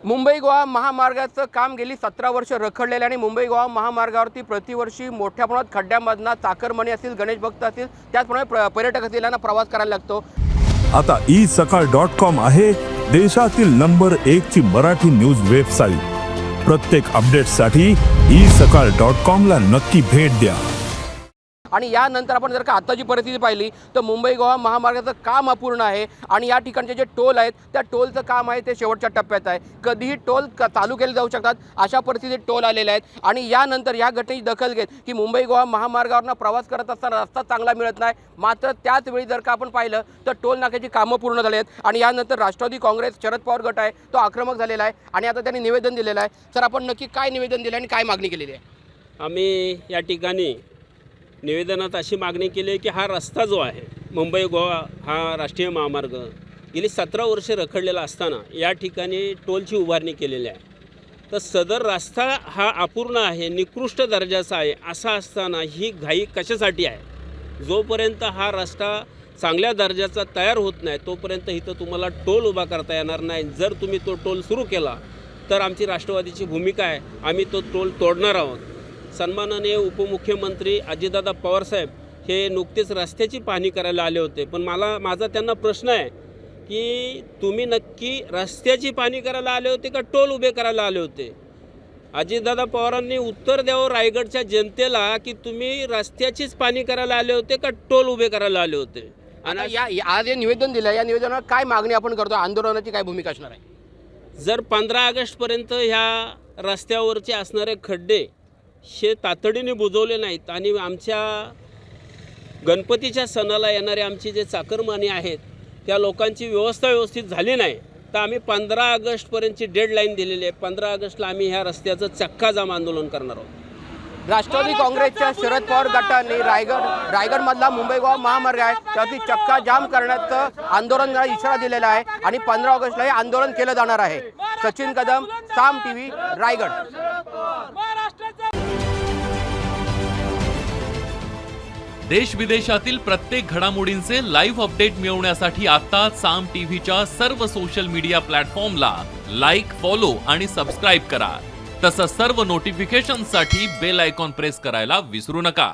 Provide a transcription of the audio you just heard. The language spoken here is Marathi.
मुंबई गोवा महामार्गाचं काम गेली 17 वर्ष रखडलेलं आणि मुंबई गोवा महामार्गावरती प्रतिवर्षी मोठ्या प्रमाणात खड्ड्यांमधना चाकरमानी असतील, गणेश भक्त असतील, त्याचप्रमाणे पर्यटक असतील यांना प्रवास करायला लागतो। आता isakal.com आहे देशातील नंबर 1 ची मराठी न्यूज वेबसाईट। प्रत्येक अपडेटसाठी isakal.com ला नक्की भेट द्या। आणि यानंतर आपण जर का आताची परिस्थिती पाहिली तर मुंबई गोवा महामार्गाचं काम अपूर्ण आहे आणि या ठिकाणचे जे टोल आहेत त्या टोलचं काम आहे ते शेवटच्या टप्प्यात आहे। कधीही टोल चालू केले जाऊ शकतात अशा परिस्थितीत टोल आलेले आहेत आणि यानंतर या घटनेची दखल घेत की मुंबई गोवा महामार्गावरनं प्रवास करत असताना रस्ता चांगला मिळत नाही, मात्र त्याच वेळी जर का आपण पाहिलं तर टोल नाक्याची कामं पूर्ण झाली आहेत आणि यानंतर राष्ट्रवादी काँग्रेस शरद पवार गट आहे तो आक्रमक झालेला आहे आणि आता त्यांनी निवेदन दिलेलं आहे। सर, आपण नक्की काय निवेदन दिलं आणि काय मागणी केलेली आहे? आम्ही या ठिकाणी निवेदनात अशी मागणी केली आहे की हा रस्ता जो आहे मुंबई गोवा हा राष्ट्रीय महामार्ग गेली 17 वर्षे रखडलेला असताना या ठिकाणी टोलची उभारणी केलेली आहे। तर सदर रस्ता हा अपूर्ण आहे, निकृष्ट दर्जाचा आहे, असा असताना ही घाई कशासाठी आहे? जोपर्यंत हा रस्ता चांगल्या दर्जाचा तयार होत नाही तोपर्यंत इथं तुम्हाला टोल उभा करता येणार नाही। जर तुम्ही तो टोल सुरू केला तर आमची राष्ट्रवादीची भूमिका आहे, आम्ही तो टोल तोडणार आहोत। सन्माननीय उपमुख्यमंत्री अजितदादा पवारसाहेब हे नुकतेच रस्त्याची पाहणी करायला आले होते, पण माझा त्यांना प्रश्न आहे की तुम्ही नक्की रस्त्याची पाहणी करायला आले होते का टोल उभे करायला आले होते? अजितदादा पवारांनी उत्तर द्यावं रायगडच्या जनतेला की तुम्ही रस्त्याचीच पाहणी करायला आले होते का टोल उभे करायला आले होते? आणि आज हे निवेदन दिलं, या निवेदनावर काय मागणी आपण करतो? आंदोलनाची काय भूमिका असणार आहे? जर 15 ऑगस्टपर्यंत ह्या रस्त्यावरचे असणारे खड्डे हे तातडीने बुजवले नाहीत आणि आमच्या गणपतीच्या सणाला येणारे आमचे जे चाकरमानी आहेत त्या लोकांची व्यवस्था व्यवस्थित झाली नाही तर आम्ही 15 ऑगस्टपर्यंतची डेडलाईन दिलेली आहे। 15 ऑगस्टला आम्ही ह्या रस्त्याचं चक्काजाम आंदोलन करणार आहोत। राष्ट्रवादी काँग्रेसच्या शरद पवार गटाने रायगडमधला मुंबई गोवा महामार्ग आहे त्यावरती चक्का जाम करण्याचं आंदोलनाला इशारा दिलेला आहे आणि 15 ऑगस्टला हे आंदोलन केलं जाणार आहे। सचिन कदम, साम टीव्ही, रायगड। देश विदेशातील प्रत्येक घडामोडींचे लाईव्ह अपडेट मिळवण्यासाठी आता साम टीव्हीच्या सर्व सोशल मीडिया प्लॅटफॉर्मला लाईक, फॉलो आणि सबस्क्राईब करा। तसंच सर्व नोटिफिकेशनसाठी बेल आयकॉन प्रेस करायला विसरू नका।